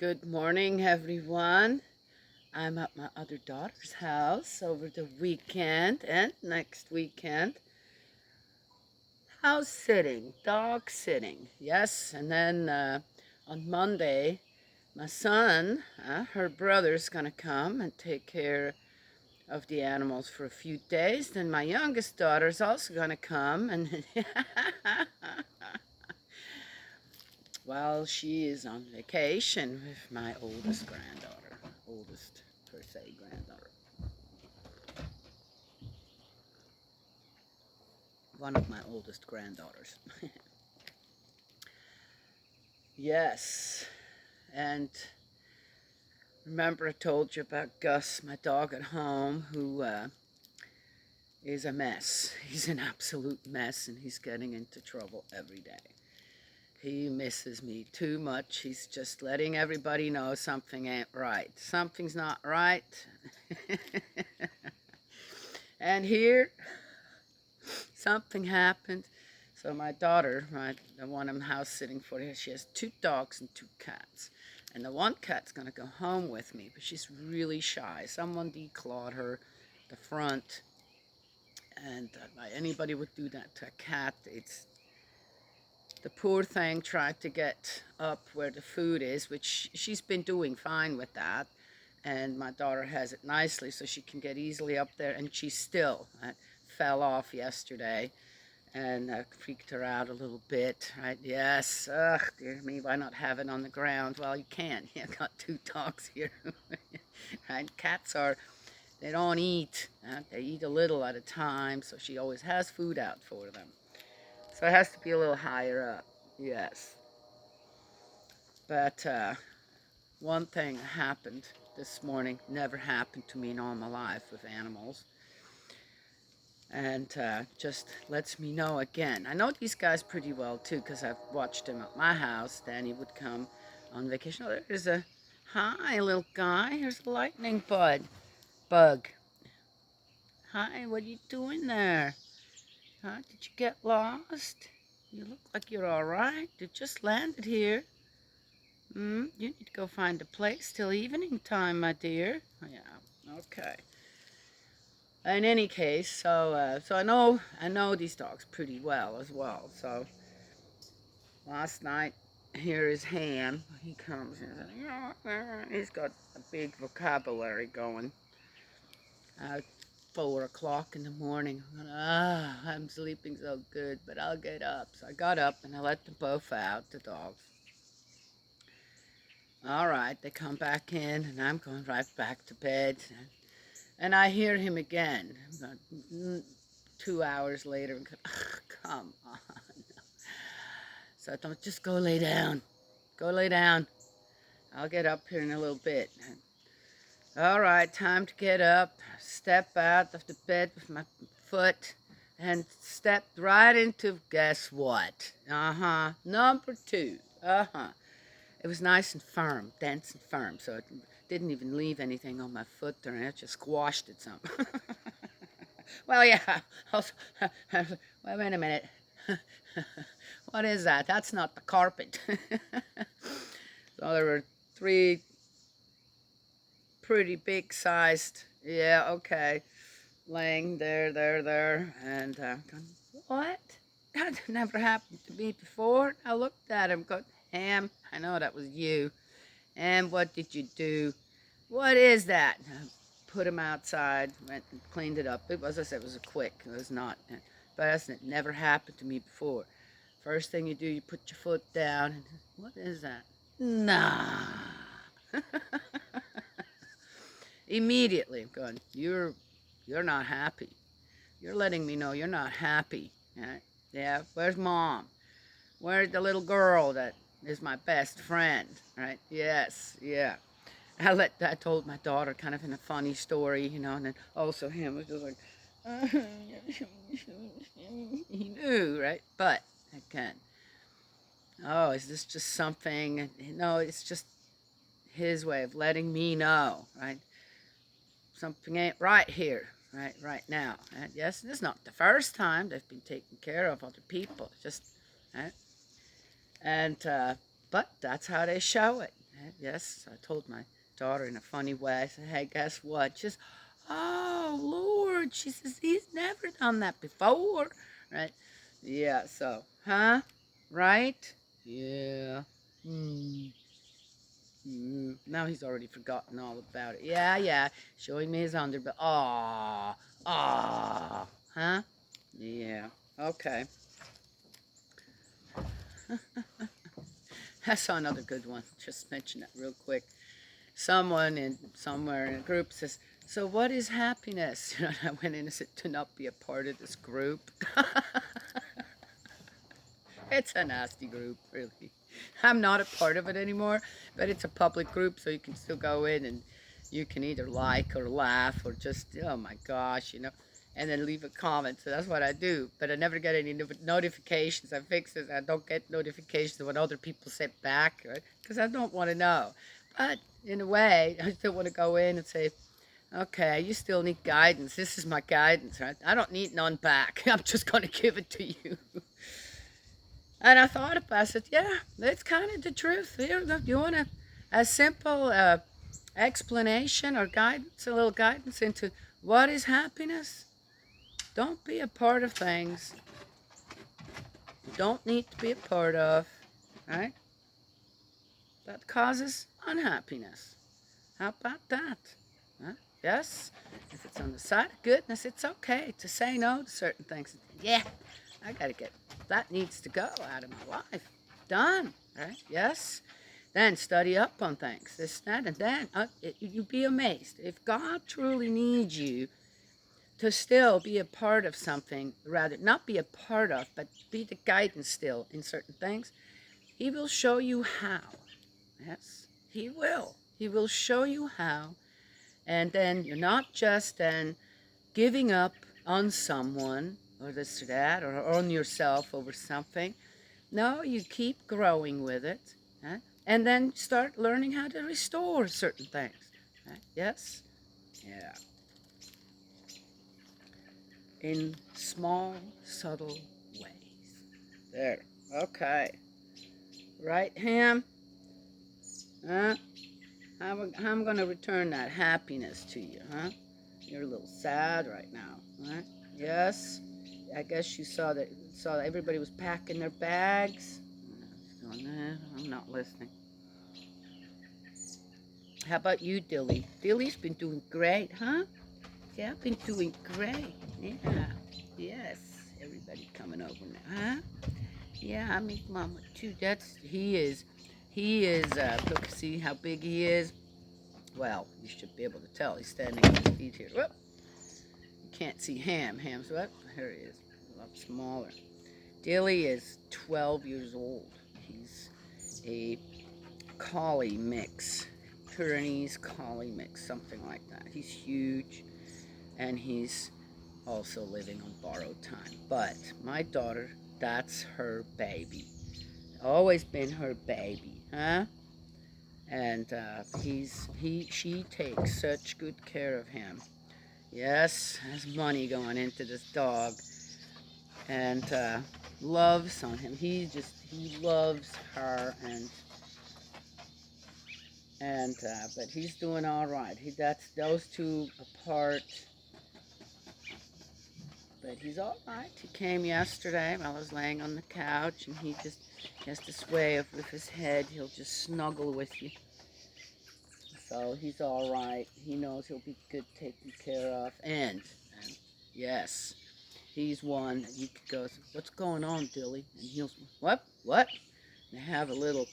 Good morning, everyone. I'm at my other daughter's house over the weekend and next weekend. House sitting, dog sitting, yes. And then on Monday, my son, her brother's gonna come and take care of the animals for a few days. Then my youngest daughter's also gonna come and while she is on vacation with my oldest granddaughter, oldest per se granddaughter, one of my oldest granddaughters. Yes, and remember I told you about Gus, my dog at home, who is a mess. He's an absolute mess, and he's getting into trouble every day. He misses me too much. He's just letting everybody know something ain't right. Something's not right. And here, something happened. So my daughter, the one I'm house sitting for, she has two dogs and two cats. And the one cat's gonna go home with me, but she's really shy. Someone declawed her, the front, and anybody would do that to a cat. It's the poor thing tried to get up where the food is, which she's been doing fine with that. And my daughter has it nicely so she can get easily up there, and she still fell off yesterday and freaked her out a little bit, right? Yes, ugh, dear me, why not have it on the ground? Well, you can. You got two dogs here. Right? Cats they don't eat. They eat a little at a time, so she always has food out for them. So it has to be a little higher up, yes. But one thing happened this morning, never happened to me in all my life with animals, and just lets me know again. I know these guys pretty well too because I've watched them at my house. Danny would come on vacation. Oh, there's a hi, little guy. Here's a lightning bug. Hi, what are you doing there? Huh? Did you get lost? You look like you're all right. You just landed here. You need to go find a place till evening time, my dear. Oh, yeah. Okay. In any case, so I know these dogs pretty well as well. So last night, here is Ham. He comes and he's got a big vocabulary going. 4 o'clock in the morning. I'm sleeping so good, but I'll get up. So I got up and I let them both out, the dogs. All right, they come back in, and I'm going right back to bed. And I hear him again, about 2 hours later. And go, come on. So I thought, just go lay down. Go lay down. I'll get up here in a little bit. All right, time to get up. Step out of the bed with my foot and stepped right into, guess what? Number two. It was nice and firm, dense and firm, so it didn't even leave anything on my foot or anything. It just squashed it some. Well, yeah. Well, wait a minute. What is that? That's not the carpet. So there were three pretty big sized, yeah, okay, laying there, and going, what? That never happened to me before. I looked at him, going, Ham, I know that was you. And what did you do? What is that? I put him outside, went and cleaned it up. It was, as I said, it was a quick. It was not, but it never happened to me before. First thing you do, you put your foot down, and what is that? Nah. Immediately, I'm going, you're not happy. You're letting me know you're not happy. Yeah, where's mom? Where's the little girl that is my best friend? Right? Yes, yeah. I told my daughter kind of in a funny story, and then also him was just like, he knew, right? But again, oh, is this just something? No, it's just his way of letting me know, right? Something ain't right here, right now. And yes, this is not the first time they've been taking care of other people. Just, right? And but that's how they show it. Yes, I told my daughter in a funny way. I said, hey, guess what? She says, oh, Lord. She says, he's never done that before. Right? Yeah, so, huh? Right? Yeah. Hmm. Now he's already forgotten all about it. Yeah, yeah. Showing me his underbelly. Ah, ah. Huh? Yeah. Okay. I saw another good one. Just mention that real quick. Someone in somewhere in a group says, "So what is happiness?" You know, and I went in and said, "To not be a part of this group." It's a nasty group, really. I'm not a part of it anymore, but it's a public group, so you can still go in and you can either like or laugh or just, oh my gosh, and then leave a comment. So that's what I do. But I never get any notifications. I fix it. I don't get notifications of what other people said back, right? Because I don't want to know. But in a way, I still want to go in and say, okay, you still need guidance. This is my guidance, right? I don't need none back. I'm just going to give it to you. And I thought about it. I said, yeah, that's kind of the truth. You want a simple explanation or guidance, a little guidance into what is happiness? Don't be a part of things you don't need to be a part of, right? That causes unhappiness. How about that? Huh? Yes? If it's on the side of goodness, it's okay to say no to certain things. Yeah, I gotta get that needs to go out of my life. Done. Right? Yes? Then study up on things. This, that, and then you'd be amazed. If God truly needs you to still be a part of something, rather, not be a part of, but be the guidance still in certain things, He will show you how. Yes, He will. He will show you how. And then you're not just then giving up on someone or this or that or on yourself over something. No, you keep growing with it. Huh? And then start learning how to restore certain things. Huh? Yes? Yeah. In small, subtle ways. There. Okay. Right, Ham? Huh? How am I going to return that happiness to you, huh? You're a little sad right now, right? Yes? I guess you saw that everybody was packing their bags. I'm not listening. How about you, Dilly? Dilly's been doing great, huh? Yeah, I've been doing great. Yeah. Yes. Everybody coming over now, huh? Yeah, I meet Mama too. He is, look, see how big he is? Well, you should be able to tell. He's standing on his feet here. Whoop. You can't see Ham. Ham's what? There he is. A lot smaller. Dilly is 12 years old. He's a collie mix. Pyrenees collie mix, something like that. He's huge, and he's also living on borrowed time. But my daughter, that's her baby. Always been her baby, huh? And she takes such good care of him. Yes, there's money going into this dog, and loves on him. He loves her, and but he's doing all right. That's those two apart, but he's all right. He came yesterday while I was laying on the couch, and he has this way of with his head. He'll just snuggle with you. So he's all right. He knows he'll be good taken care of, and yes, he's one that you could go, what's going on, Dilly? And he'll, what? And they have a little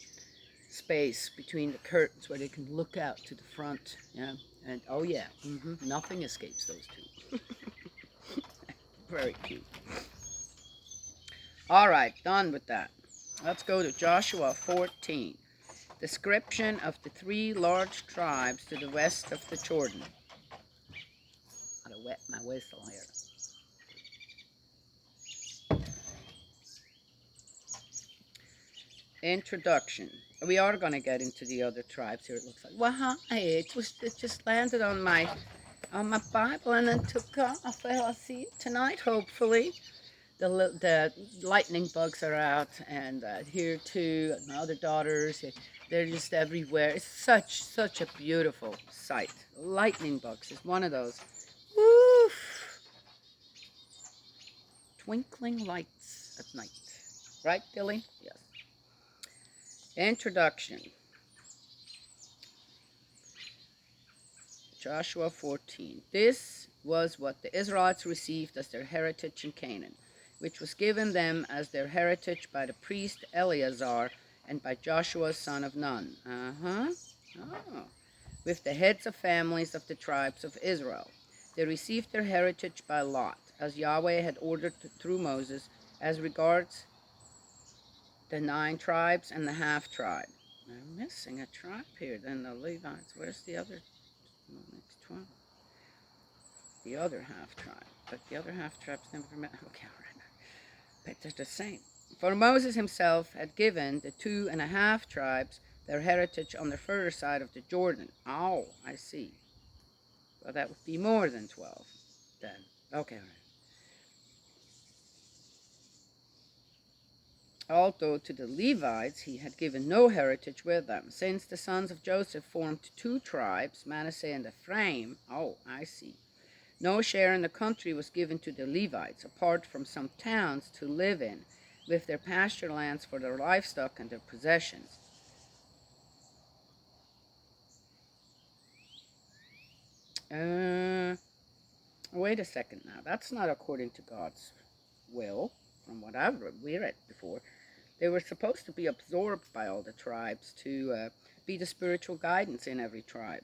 space between the curtains where they can look out to the front. Yeah, and oh yeah, nothing escapes those two. Very cute. All right, done with that. Let's go to Joshua 14. Description of the three large tribes to the west of the Jordan. Gotta wet my whistle here. Introduction. We are going to get into the other tribes here, it looks like. Well, hi. It just landed on my Bible and then took off. Well, I'll see you tonight, hopefully. The lightning bugs are out, and here too. My other daughters, They're just everywhere. It's such a beautiful sight. Lightning bugs is one of those. Woof! Twinkling lights at night. Right, Dilly? Yes. Introduction. Joshua 14. This was what the Israelites received as their heritage in Canaan, which was given them as their heritage by the priest Eleazar and by Joshua son of Nun. Oh. With the heads of families of the tribes of Israel. They received their heritage by lot, as Yahweh had ordered through Moses, as regards the 9 tribes and the half tribe. I'm missing a tribe here, then the Levites. Where's the other? Next 12. The other half tribe. But the other half tribe's never met. Okay, all right. But they're the same. For Moses himself had given the 2.5 tribes their heritage on the further side of the Jordan. Oh, I see. Well, that would be more than 12 then. Okay, all right. Although to the Levites he had given no heritage with them, since the sons of Joseph formed 2 tribes, Manasseh and Ephraim. Oh, I see. No share in the country was given to the Levites, apart from some towns to live in, with their pasture lands for their livestock and their possessions. Wait a second now. That's not according to God's will, from what I've read before. They were supposed to be absorbed by all the tribes to be the spiritual guidance in every tribe.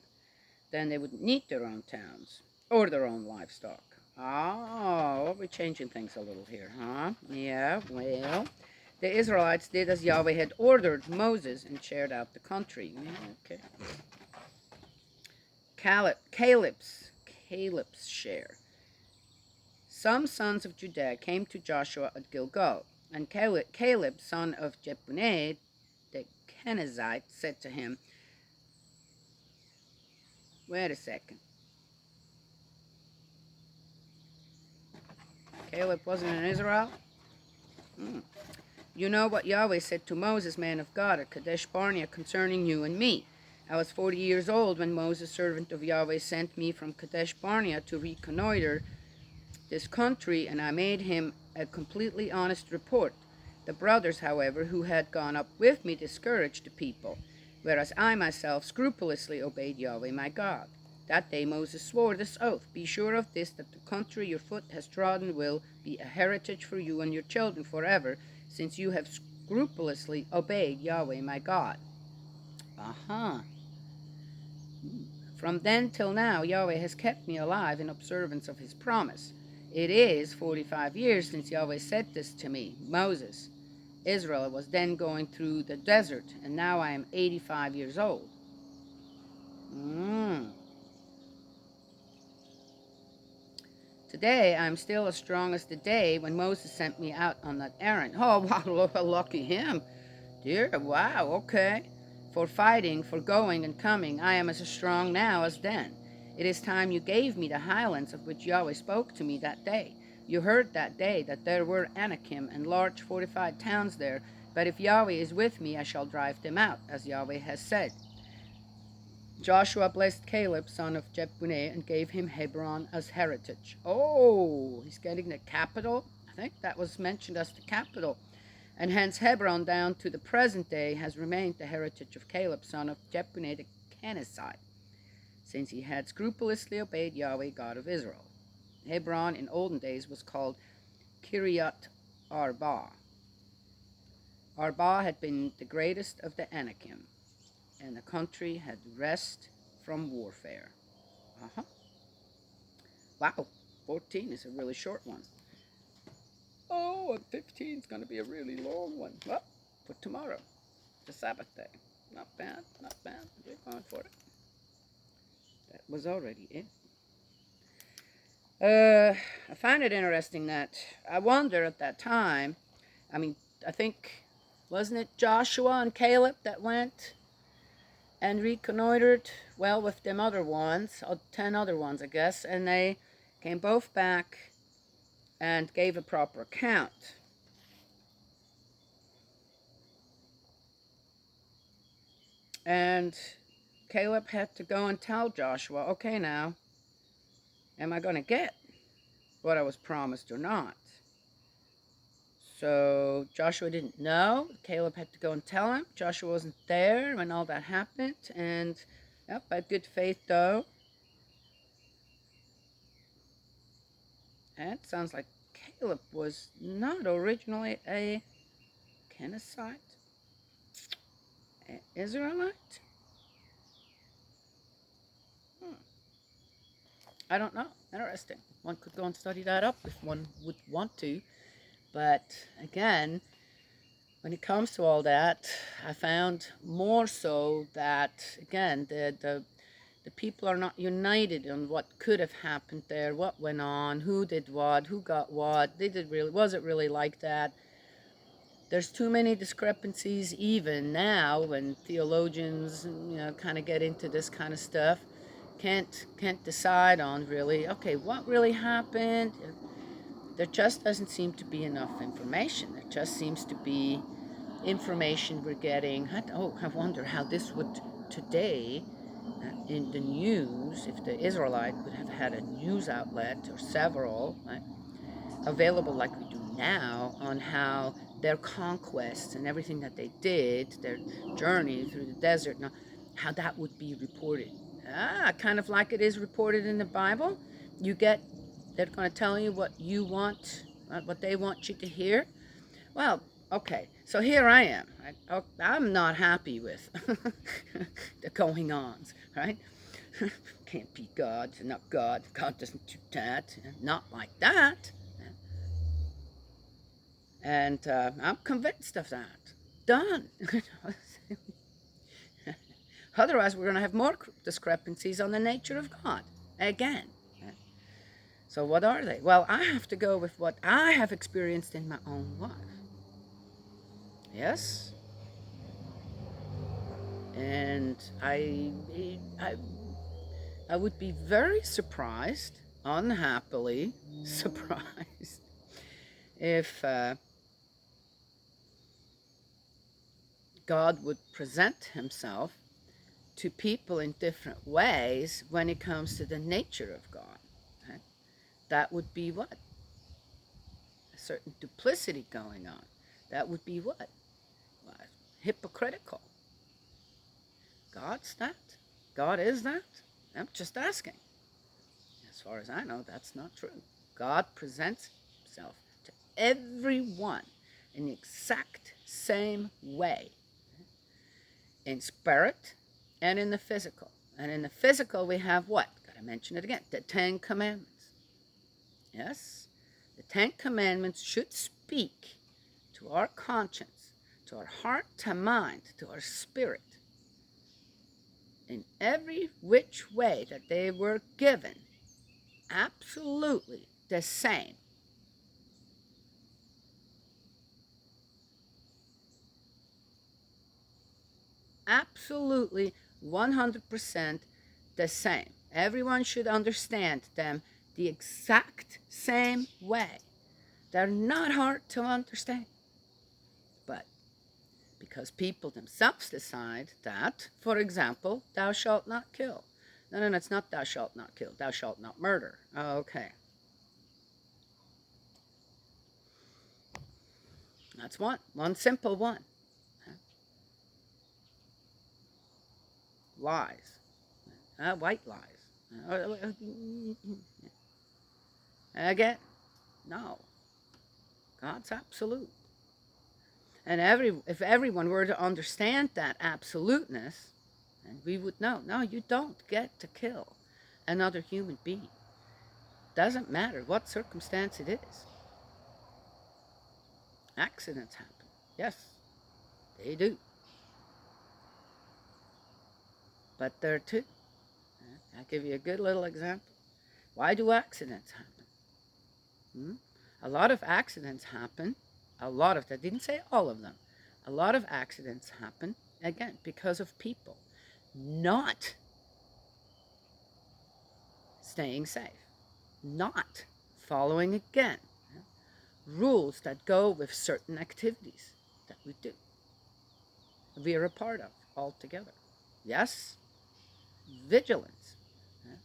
Then they would need their own towns or their own livestock. Oh, we're changing things a little here, huh? Yeah, well, the Israelites did as Yahweh had ordered Moses and shared out the country. Okay. Caleb's share. Some sons of Judah came to Joshua at Gilgal, and Caleb, son of Jephunneh the Kenizzite, said to him, wait a second. Caleb wasn't in Israel? You know what Yahweh said to Moses, man of God, at Kadesh Barnea concerning you and me. I was 40 years old when Moses, servant of Yahweh, sent me from Kadesh Barnea to reconnoiter this country, and I made him a completely honest report. The brothers, however, who had gone up with me, discouraged the people, whereas I myself scrupulously obeyed Yahweh my God. That day Moses swore this oath, be sure of this, that the country your foot has trodden will be a heritage for you and your children forever, since you have scrupulously obeyed Yahweh my God. From then till now, Yahweh has kept me alive in observance of his promise. It is 45 years since Yahweh said this to me, Moses. Israel was then going through the desert, and now I am 85 years old. Today, I am still as strong as the day when Moses sent me out on that errand. Oh, wow, lucky him. Dear, wow, okay. For fighting, for going and coming, I am as strong now as then. It is time you gave me the highlands of which Yahweh spoke to me that day. You heard that day that there were Anakim and large fortified towns there, but if Yahweh is with me, I shall drive them out, as Yahweh has said. Joshua blessed Caleb, son of Jephunneh, and gave him Hebron as heritage. Oh, he's getting the capital? I think that was mentioned as the capital. And hence Hebron down to the present day has remained the heritage of Caleb, son of Jephunneh the Kenizzite, since he had scrupulously obeyed Yahweh, God of Israel. Hebron in olden days was called Kiryat Arba. Arba had been the greatest of the Anakim, and the country had rest from warfare. Wow, 14 is a really short one. Oh, and 15 is going to be a really long one. Well, for tomorrow, the Sabbath day. Not bad, not bad. We're going for it. That was already it. I find it interesting that I wonder at that time, I think, wasn't it Joshua and Caleb that went and reconnoitered, well, with them other ones, 10 other ones, I guess, and they came both back and gave a proper account. And Caleb had to go and tell Joshua, okay, now, am I going to get what I was promised or not? So Joshua didn't know. Caleb had to go and tell him. Joshua wasn't there when all that happened. And yep, by good faith, though. And it sounds like Caleb was not originally a Kenizzite, an Israelite. I don't know. Interesting. One could go and study that up if one would want to. But again, when it comes to all that, I found more so that, again, the people are not united on what could have happened there, what went on, who did what, who got what. Was it really like that? There's too many discrepancies even now when theologians, kind of get into this kind of stuff. Can't decide on really, okay, what really happened. There just doesn't seem to be enough information. There just seems to be information we're getting. I wonder how this would today in the news, if the Israelite would have had a news outlet or several available like we do now on how their conquests and everything that they did, their journey through the desert, how that would be reported. Kind of like it is reported in the Bible. They're going to tell you what you want, what they want you to hear. Well, okay, so here I am. I'm not happy with the going ons, right? Can't be God, not God. God doesn't do that. Not like that. And I'm convinced of that. Done. Otherwise, we're going to have more discrepancies on the nature of God. Again. So what are they? Well, I have to go with what I have experienced in my own life. Yes? And I would be very surprised, unhappily surprised, if God would present himself to people in different ways when it comes to the nature of God. Okay? That would be what? A certain duplicity going on. That would be what? Well, hypocritical. God's that? God is that? I'm just asking. As far as I know, that's not true. God presents himself to everyone in the exact same way, in spirit and in the physical. And in the physical, we have what? Got to mention it again. The 10 Commandments. Yes? The 10 Commandments should speak to our conscience, to our heart, to mind, to our spirit, in every which way that they were given, absolutely the same. Absolutely 100% the same. Everyone should understand them the exact same way. They're not hard to understand. But because people themselves decide that, for example, thou shalt not kill. No, it's not thou shalt not kill. Thou shalt not murder. Okay. That's one simple one. Lies. White lies. Again, no. God's absolute. And if everyone were to understand that absoluteness, then we would know, no, you don't get to kill another human being. Doesn't matter what circumstance it is. Accidents happen. Yes, they do. But there too. I'll give you a good little example. Why do accidents happen? A lot of accidents happen. I didn't say all of them. A lot of accidents happen, again, because of people not staying safe, not following, again, rules that go with certain activities that we do, we are a part of altogether. Yes, vigilance. Yeah.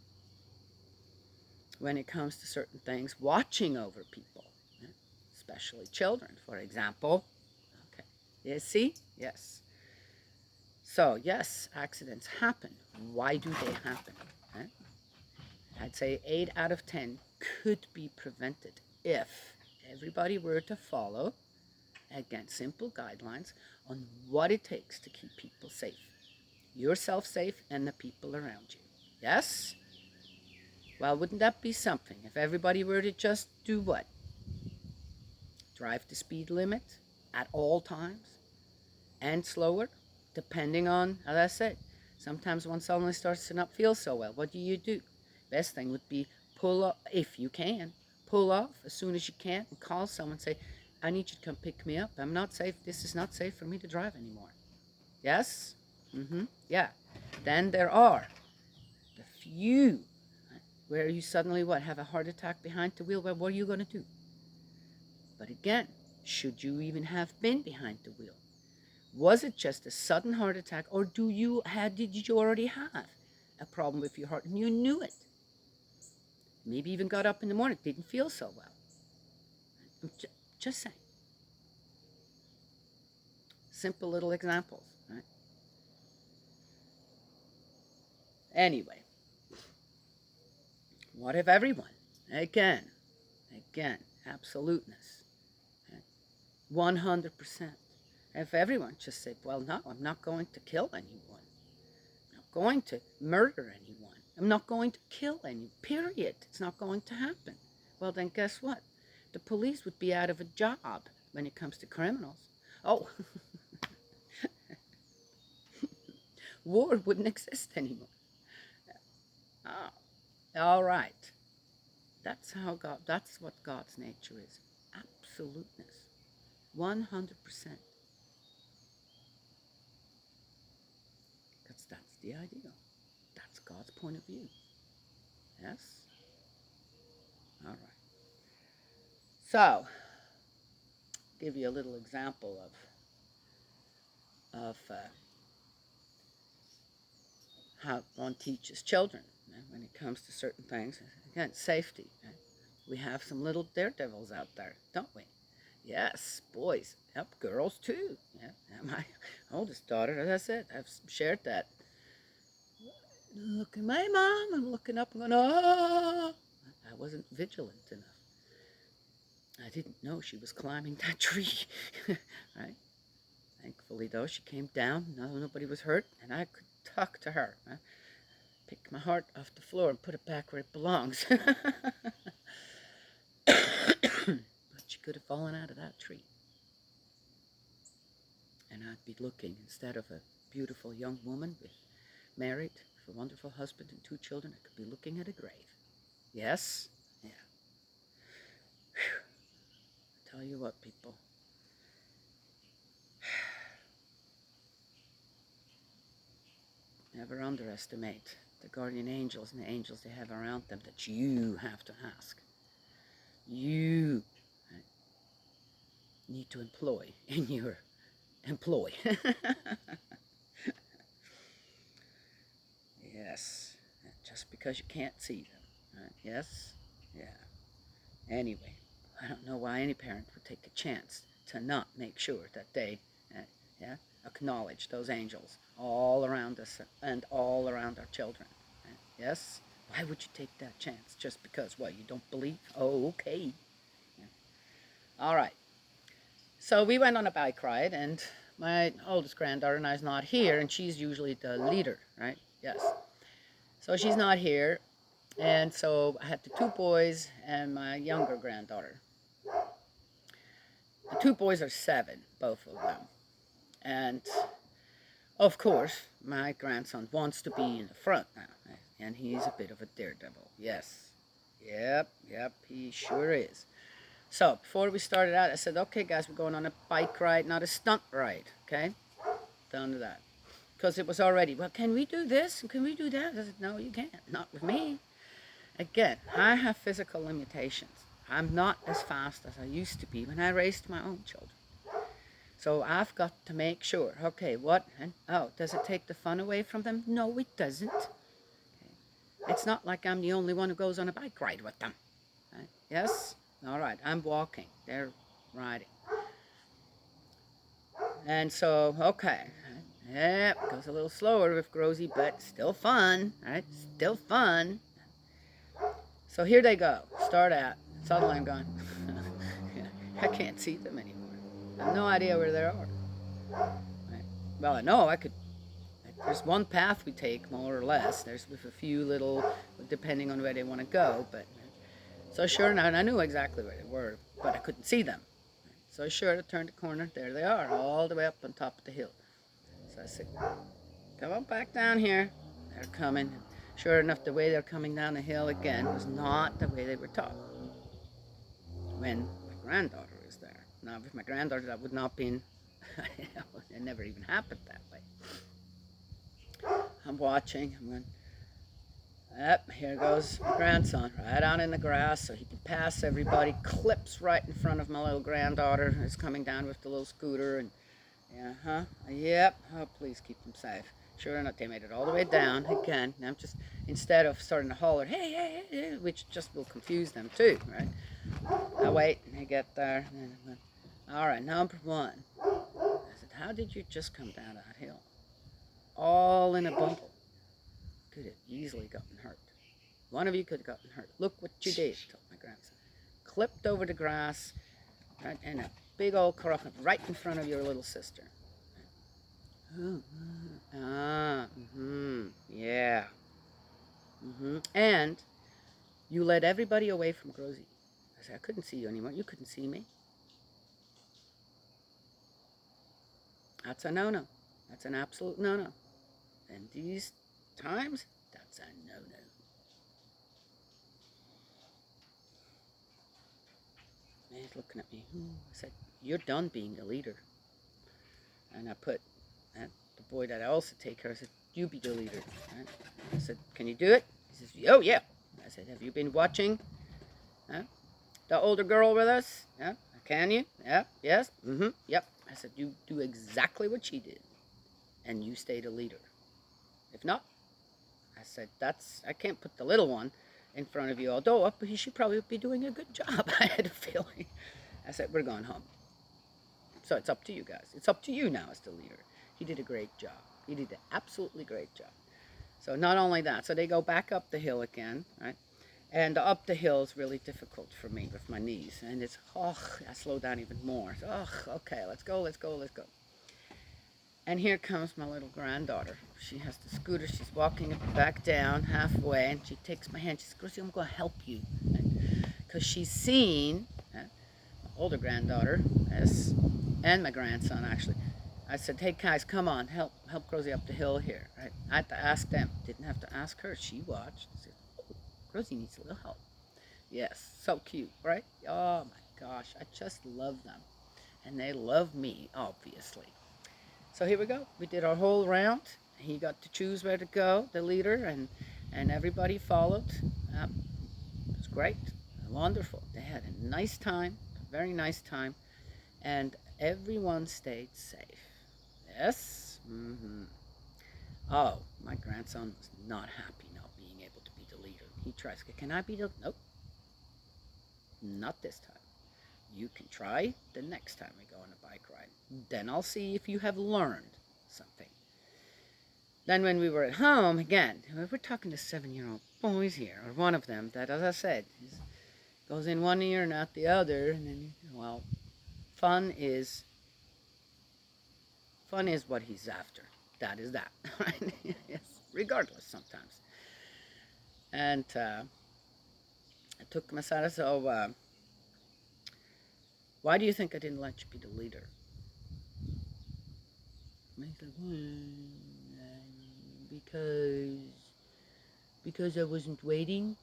When it comes to certain things, watching over people, yeah, especially children, for example. Okay. You see? Yes. So, yes, accidents happen. Why do they happen? Eh? I'd say 8 out of 10 could be prevented if everybody were to follow, again, simple guidelines on what it takes to keep people safe. Yourself safe and the people around you. Yes? Well, wouldn't that be something if everybody were to just do what? Drive the speed limit at all times and slower, depending on, as I said, sometimes one suddenly starts to not feel so well. What do? Best thing would be pull up, if you can, pull off as soon as you can and call someone and say, I need you to come pick me up. I'm not safe. This is not safe for me to drive anymore. Yes? Yeah. Then there are the few where you suddenly what have a heart attack behind the wheel. Well, what are you going to do? But again, should you even have been behind the wheel? Was it just a sudden heart attack, or did you already have a problem with your heart and you knew it? Maybe even got up in the morning, didn't feel so well. Just saying. Simple little examples, right? Anyway, what if everyone, again, absoluteness, right? 100%. If everyone just said, well, no, I'm not going to kill anyone. I'm not going to murder anyone. I'm not going to kill anyone, period. It's not going to happen. Well, then guess what? The police would be out of a job when it comes to criminals. Oh, war wouldn't exist anymore. Oh, all right. That's what God's nature is. Absoluteness. 100%. Because that's the ideal. That's God's point of view. Yes? All right. So, give you a little example of how one teaches children when it comes to certain things. Again, safety. We have some little daredevils out there, don't we? Yes, boys. Yep, girls too. Yeah, my oldest daughter, as I said, I've shared that. Look at my mom. I'm looking up and going, oh. I wasn't vigilant enough. I didn't know she was climbing that tree. Right? Thankfully, though, she came down. No, nobody was hurt, and I could talk to her. Pick my heart off the floor and put it back where it belongs. But she could have fallen out of that tree. And I'd be looking, instead of a beautiful young woman married with a wonderful husband and 2 children, I could be looking at a grave. Yes? Yeah. Whew. Tell you what, people. Never underestimate the guardian angels and the angels they have around them that you have to ask. You need to employ in your employ. Yes. Just because you can't see them. Right? Yes? Yeah. Anyway, I don't know why any parent would take a chance to not make sure that they yeah, acknowledge those angels all around us and all around our children. Yes? Why would you take that chance? Just because, what, you don't believe? Oh, okay. Yeah. All right. So we went on a bike ride, and my oldest granddaughter and I is not here, and she's usually the leader, right? Yes. So she's not here, and so I had the 2 boys and my younger granddaughter. The 2 boys are 7, both of them. And of course, my grandson wants to be in the front now, and he's a bit of a daredevil. Yes. Yep, he sure is. So, before we started out, I said, okay, guys, we're going on a bike ride, not a stunt ride, okay? Down to that. Because it was already, well, can we do this? Can we do that? I said, no, you can't. Not with me. Again, I have physical limitations. I'm not as fast as I used to be when I raised my own children. So I've got to make sure. Okay, what? And oh, does it take the fun away from them? No, it doesn't. It's not like I'm the only one who goes on a bike ride with them. Right? Yes? All right, I'm walking. They're riding. And so, okay. Yep, goes a little slower with Grozy, but still fun, right? Still fun. So here they go. Start out. Suddenly I'm going, I can't see them anymore. I have no idea where they are. Right? Well, I know I could. There's one path we take, more or less. There's with a few little, depending on where they want to go. But so sure enough, I knew exactly where they were, but I couldn't see them. So sure, I turned the corner. There they are, all the way up on top of the hill. So I said, come on back down here. They're coming. Sure enough, the way they're coming down the hill again was not the way they were taught when my granddaughter was there. Now, with my granddaughter, that would not been, it never even happened that way. I'm watching. I'm going, yep, here goes my grandson, right out in the grass so he can pass everybody. Clips right in front of my little granddaughter who's coming down with the little scooter. And yep, oh, please keep them safe. Sure enough, they made it all the way down again. And I'm just, instead of starting to holler, hey, hey, hey, which just will confuse them too, right? I wait, and they get there. And I went, all right, number one. I said, how did you just come down that hill? All in a bundle. Could have easily gotten hurt. One of you could have gotten hurt. Look what you did, told my grandson. Clipped over the grass, right, and a big old crock right in front of your little sister. Yeah. And you led everybody away from Grozy. I said, I couldn't see you anymore. You couldn't see me. That's a no-no. That's an absolute no-no. And these times, that's a no-no. And he's looking at me. I said, you're done being the leader. And I put the boy that I also take care of, I said, you be the leader. Right? I said, can you do it? He says, oh, yeah. I said, have you been watching the older girl with us? Yeah. Can you? Yeah. Yes. Yep. I said, you do exactly what she did, and you stay the leader. If not, I said, I can't put the little one in front of you, although she probably would be doing a good job. I had a feeling. I said, we're going home. So it's up to you guys. It's up to you now as the leader. He did a great job. He did an absolutely great job. So not only that, so they go back up the hill again, right? And up the hill is really difficult for me with my knees. And it's, I slow down even more. So, okay, let's go. And here comes my little granddaughter. She has the scooter. She's walking back down halfway, and she takes my hand. She says, Gracie, I'm going to help you. Because she's seen my older granddaughter, and my grandson, actually. I said, hey, guys, come on, help Grozy up the hill here. Right? I had to ask them. Didn't have to ask her. She watched. I said, oh, Grozy needs a little help. Yes, so cute, right? Oh, my gosh. I just love them. And they love me, obviously. So here we go. We did our whole round. He got to choose where to go, the leader, and everybody followed. It was great. Wonderful. They had a nice time, a very nice time, and everyone stayed safe. Yes? Oh, my grandson was not happy not being able to be the leader. He tries, can I be the... Nope. Not this time. You can try the next time we go on a bike ride. Then I'll see if you have learned something. Then when we were at home, again, we're talking to 7-year-old boys here, or one of them that, as I said, goes in one ear and out the other, and then, well, fun is what he's after. That is that, right? Yes, regardless sometimes. And I took him aside and said, why do you think I didn't let you be the leader? And he's like, because I wasn't waiting.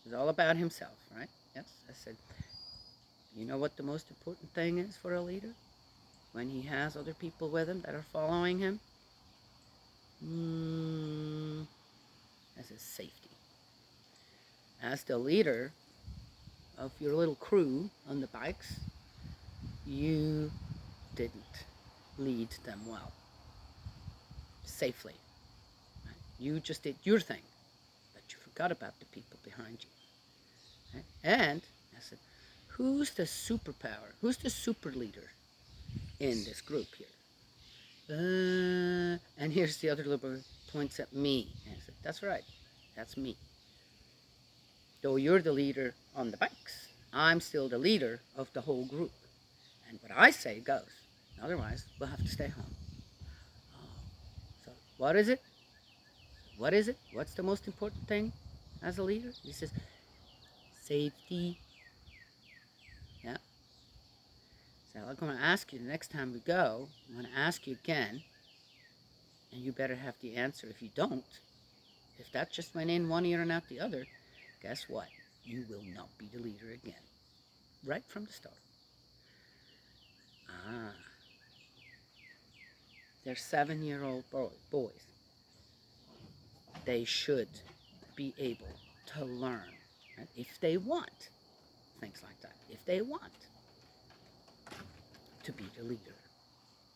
It was all about himself, right? Yes, I said, you know what the most important thing is for a leader? When he has other people with him that are following him? As his safety. As the leader of your little crew on the bikes, you didn't lead them well, safely. Right? You just did your thing, but you forgot about the people behind you. Right? And I said, who's the superpower? Who's the super leader in this group here? And here's the other little points at me. And I said, that's right, that's me. Though you're the leader on the bikes, I'm still the leader of the whole group. And what I say goes. Otherwise, we'll have to stay home. Oh. So, what is it? What is it? What's the most important thing as a leader? He says, safety. Yeah. So I'm going to ask you the next time we go, I'm going to ask you again, and you better have the answer. If you don't, if that just went in one ear and out the other, guess what? You will not be the leader again. Right from the start. Ah. They're 7-year-old boys. They should be able to learn, right? If they want things like that. If they want to be the leader,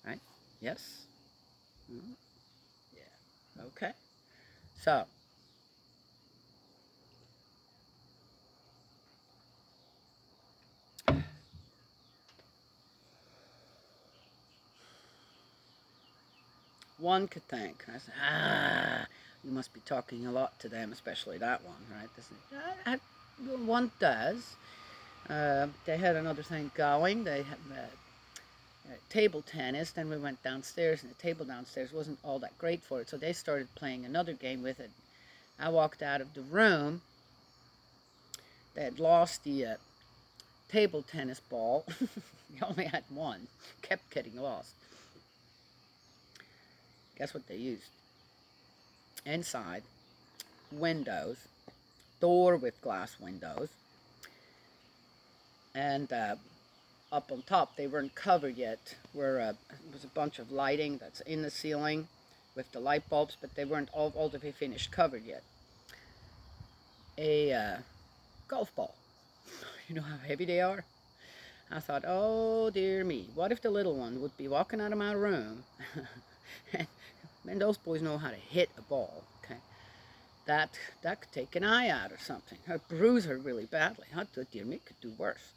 right? Yes? Mm-hmm. Yeah. Okay. So, one could think, I said, you must be talking a lot to them, especially that one, right? One does. They had another thing going. They had table tennis. Then we went downstairs, and the table downstairs wasn't all that great for it, so they started playing another game with it. I walked out of the room. They had lost the table tennis ball. They only had one. Kept getting lost. Guess what they used? Inside, windows, door with glass windows, and up on top, they weren't covered yet, where it was a bunch of lighting that's in the ceiling with the light bulbs, but they weren't all the way finished covered yet. A golf ball. You know how heavy they are? I thought, oh dear me, what if the little one would be walking out of my room? And those boys know how to hit a ball, okay? That could take an eye out or something. Or bruise her really badly. I thought, dear me, it could do worse.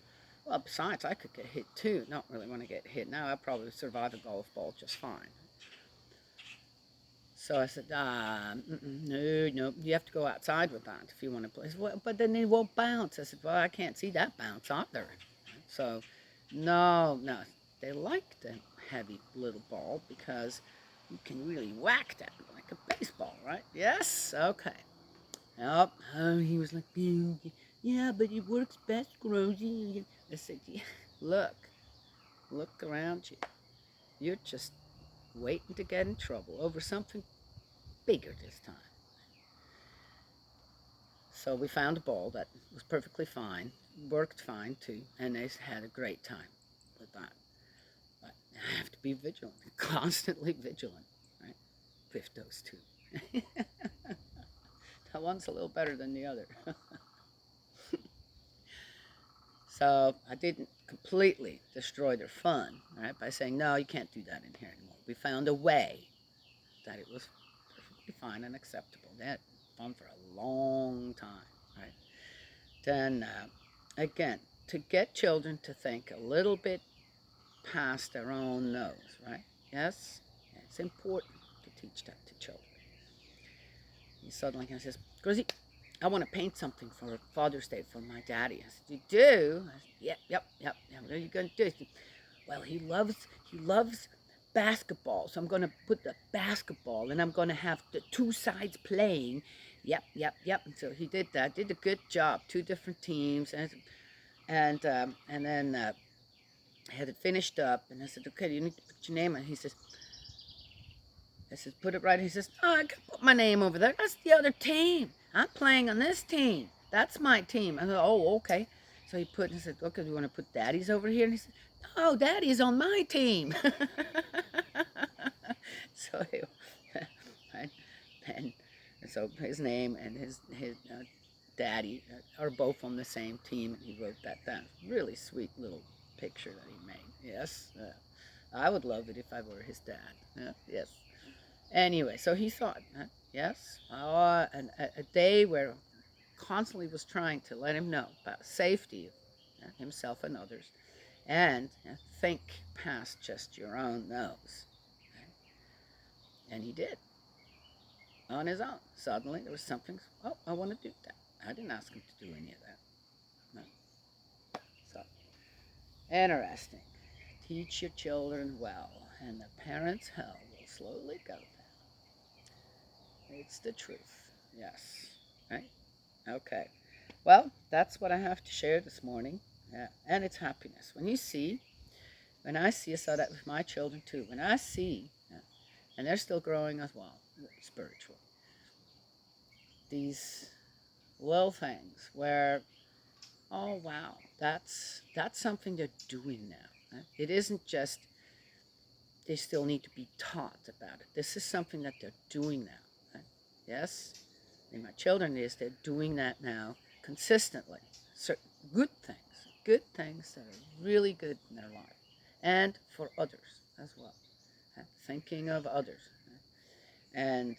Well, besides, I could get hit too. Don't really want to get hit now. I'd probably survive a golf ball just fine. So I said, no, you have to go outside with that if you want to play. Well, but then it won't bounce. I said, well, I can't see that bounce either. So, no, they like the heavy little ball because you can really whack that like a baseball, right? Yes? Okay. Yep. Oh, he was like, yeah, but it works best, Rosie. I said, yeah, look around you. You're just waiting to get in trouble over something bigger this time. So we found a ball that was perfectly fine, worked fine too, and they had a great time with that. But I have to be vigilant, constantly vigilant, right, with those two. That one's a little better than the other. So I didn't completely destroy their fun, right, by saying, no, you can't do that in here anymore. We found a way that it was perfectly fine and acceptable. They had fun for a long time, right? Then, again, to get children to think a little bit past their own nose, right? Yes? It's important to teach that to children. He suddenly says, Grizzy, I want to paint something for Father's Day for my daddy. I said, you do? I said, yep. What are you going to do? Said, well, he loves basketball, so I'm going to put the basketball, and I'm going to have the two sides playing. Yep. And so he did that. Did a good job. 2 different teams, and then I had it finished up, and I said, okay, you need to put your name on it. I said, put it right. He says, oh, I can put my name over there. That's the other team. I'm playing on this team. That's my team. I said, oh, okay. So he said, okay, do you want to put Daddy's over here? And he said, no, Daddy's on my team. So and so his name and his daddy are both on the same team, and he wrote that down. Really sweet little picture that he made. Yes. I would love it if I were his dad. Yeah, yes. Anyway, so he thought, yes, and a day where constantly was trying to let him know about safety of himself and others, and think past just your own nose. And he did on his own. Suddenly there was something, oh, I want to do that. I didn't ask him to do any of that. No. So, interesting. Teach your children well, and the parents' hell will slowly go down. It's the truth. Yes. Right? Okay. Well, that's what I have to share this morning. Yeah. And it's happiness. When I see, I saw that with my children too. When I see, and they're still growing as well, spiritually, these little things where, oh wow, that's something they're doing now. Right? It isn't just they still need to be taught about it. This is something that they're doing now. Right? Yes, and my children they're doing that now consistently. Certain good things that are really good in their life, and for others as well. Right? Thinking of others, right?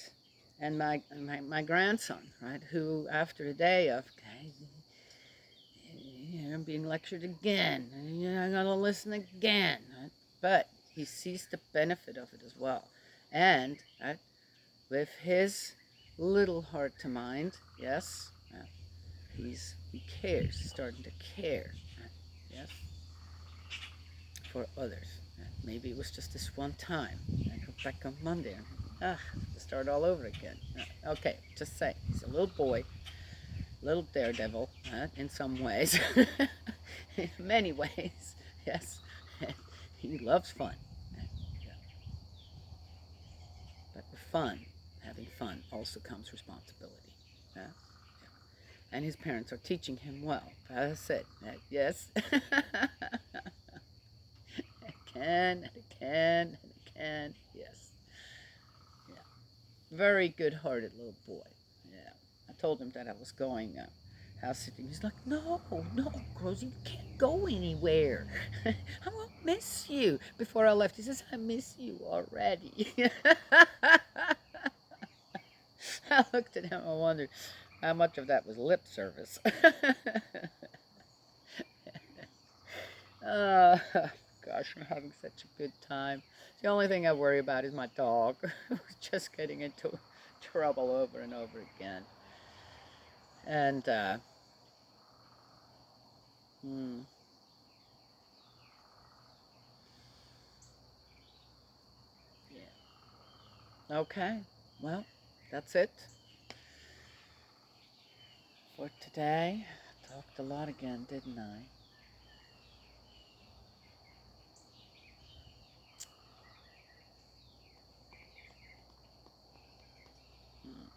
And my grandson, right, who after a day of I'm being lectured again, and I'm gonna listen again, right? But he sees the benefit of it as well, and right, with his little heart to mind, yes, he cares, he's starting to care, yes, for others. Maybe it was just this one time. I go back on Monday and start all over again. Okay, just say he's a little boy, little daredevil, in some ways, in many ways, yes. He loves fun, yeah. But with fun, having fun, also comes responsibility. Yeah? And his parents are teaching him well. As I said, yes, and again, and again, yes. Yeah. Very good-hearted little boy. Yeah. I told him that I was going house sitting. He's like, no, no, Rosie, you can't go anywhere. I won't miss you. Before I left, he says, I miss you already. I looked at him and wondered how much of that was lip service. uh, gosh, I'm having such a good time. The only thing I worry about is my dog, who's just getting into trouble over and over again. And, hmm, yeah. Okay, well, that's it for today. Talked a lot again, didn't I? Hmm.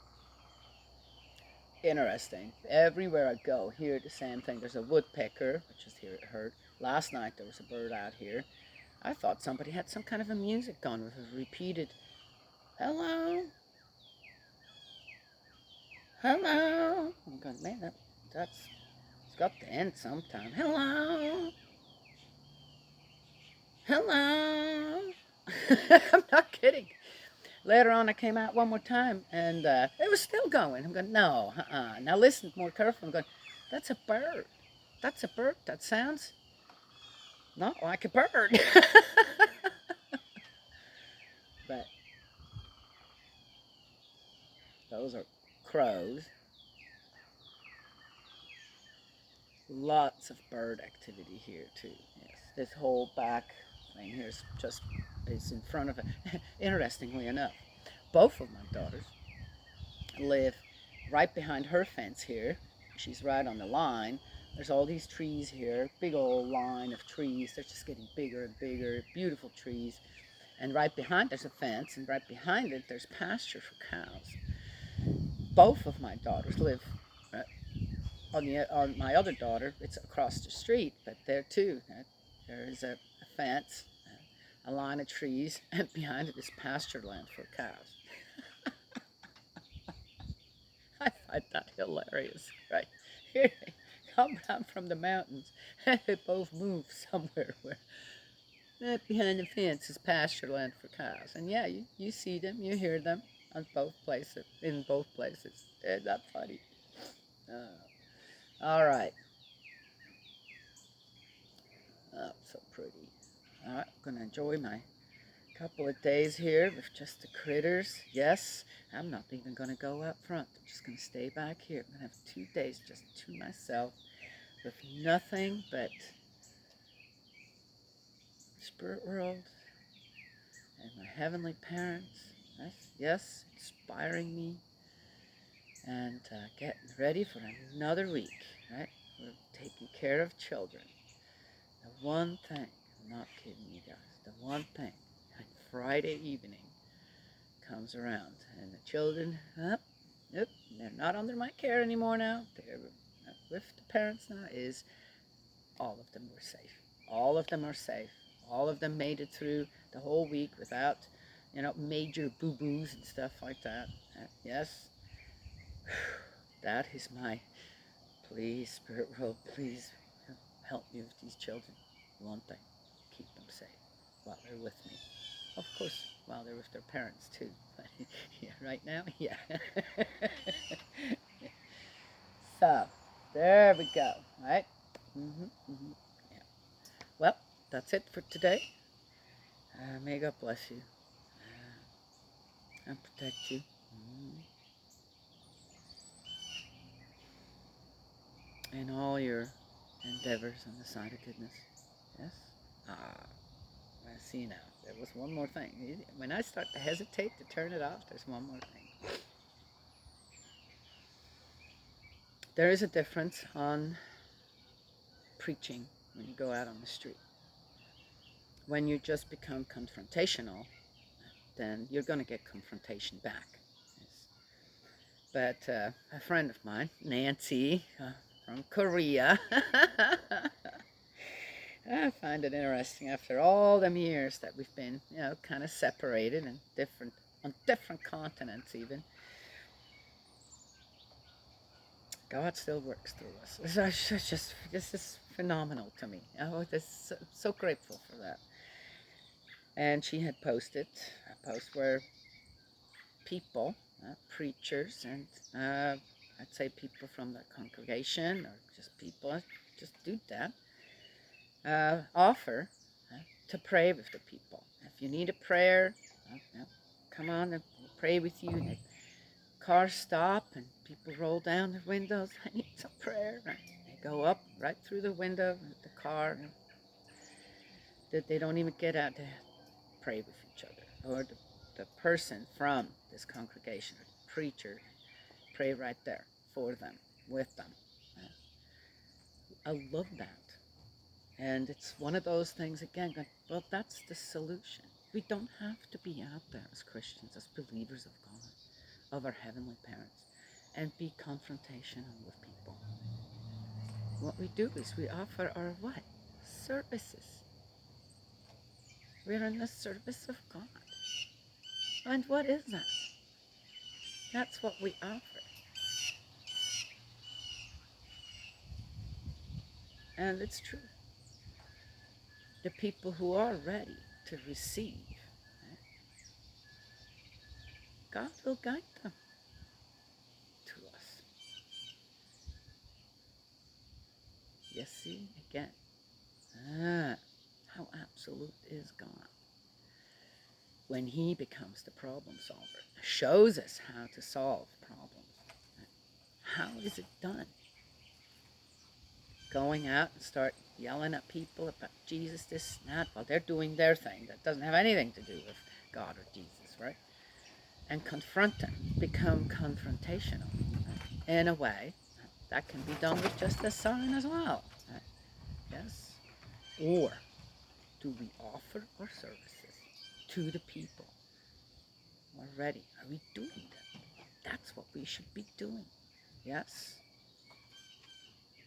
Interesting. Everywhere I go, hear the same thing. There's a woodpecker, which is here heard. Last night there was a bird out here. I thought somebody had some kind of a music on with a repeated hello, hello. I'm going, man, that's it's got to end sometime. Hello, hello. I'm not kidding. Later on, I came out one more time, and it was still going. I'm going, no, Now listen more carefully. I'm going, that's a bird. That's a bird. That sounds not like a bird. But those are crows. Lots of bird activity here too. Yes, this whole back thing here is in front of it. Interestingly enough, both of my daughters live right behind her fence here. She's right on the line. There's all these trees here, big old line of trees. They're just getting bigger and bigger, beautiful trees. And right behind there's a fence, and right behind it there's pasture for cows. Both of my daughters live uh, on my other daughter. It's across the street, but there too, there is a fence, a line of trees, and behind it is pasture land for cows. I find that hilarious, right? Here they come down from the mountains, and they both move somewhere where Right behind the fence is pasture land for cows. And yeah, you see them, you hear them on both places, in both places. Isn't that funny? All right. Oh, so pretty. All right, I'm going to enjoy my couple of days here with just the critters. Yes, I'm not even going to go out front. I'm just going to stay back here. I'm going to have 2 days just to myself with nothing but spirit world and my heavenly parents. Yes, inspiring me and getting ready for another week, right? We're taking care of children. The one thing, I'm not kidding you guys, the one thing, like Friday evening comes around and the children, yep, they're not under my care anymore now. They're with the parents now, is all of them were safe. All of them are safe. All of them made it through the whole week without, major boo-boos and stuff like that. Yes, that is my, please, Spirit World, please help me with these children. One thing, keep them safe while they're with me. Of course, while they're with their parents too. Yeah, right now, yeah. So, there we go, right? Yeah. Well, that's it for today. May God bless you and protect you. In all your endeavors on the side of goodness. Yes? Ah, I see now. There was one more thing. When I start to hesitate to turn it off, there's one more thing. There is a difference on preaching when you go out on the street. When you just become confrontational, then you're going to get confrontation back. Yes. But a friend of mine, Nancy, from Korea, I find it interesting after all them years that we've been, kind of separated and on different continents even. God still works through us. This is phenomenal to me. I'm so grateful for that. And she had posted a post where people, preachers, and I'd say people from the congregation or just people, just do that, offer to pray with the people. If you need a prayer, come on and we'll pray with you. And cars stop and people roll down their windows. I need some prayer. Right? They go up right through the window of the car. That they don't even get out to pray with each other. Or the person from this congregation, or the preacher, pray right there for them, with them. I love that. And it's one of those things, again, well, that's the solution. We don't have to be out there as Christians, as believers of God, of our heavenly parents, and be confrontational with people. What we do is we offer our what? Services. We're in the service of God. And what is that? That's what we offer. And it's true. The people who are ready to receive, right, God will guide them to us. Yes, see, again. How absolute is God? When He becomes the problem solver, shows us how to solve problems. How is it done? Going out and start yelling at people about Jesus, this, and that, while they're doing their thing that doesn't have anything to do with God or Jesus, right? And confront them, become confrontational, right? In a way that can be done with just a sign as well, right? Yes? Or do we offer our services to the people already? Are we doing that? That's what we should be doing. Yes?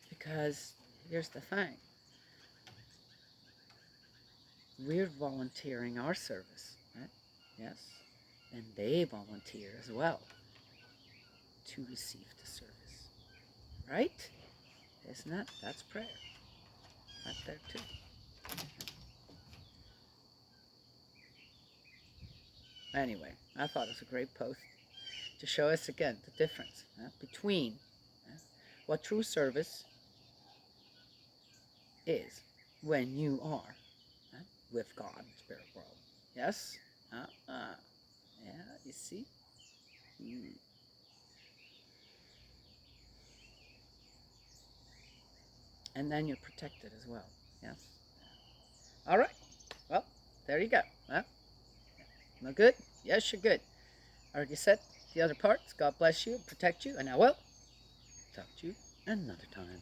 Because here's the thing. We're volunteering our service, right? Yes? And they volunteer as well to receive the service. Right? Isn't that? That's prayer. Right there too. Anyway, I thought it was a great post to show us again the difference between what true service is when you are with God in the spirit world. Yes? Yeah, you see? Mm. And then you're protected as well. Yes? All right. Well, there you go. Well, am I good? Yes, you're good. Already said the other parts. God bless you, protect you, and I will talk to you another time.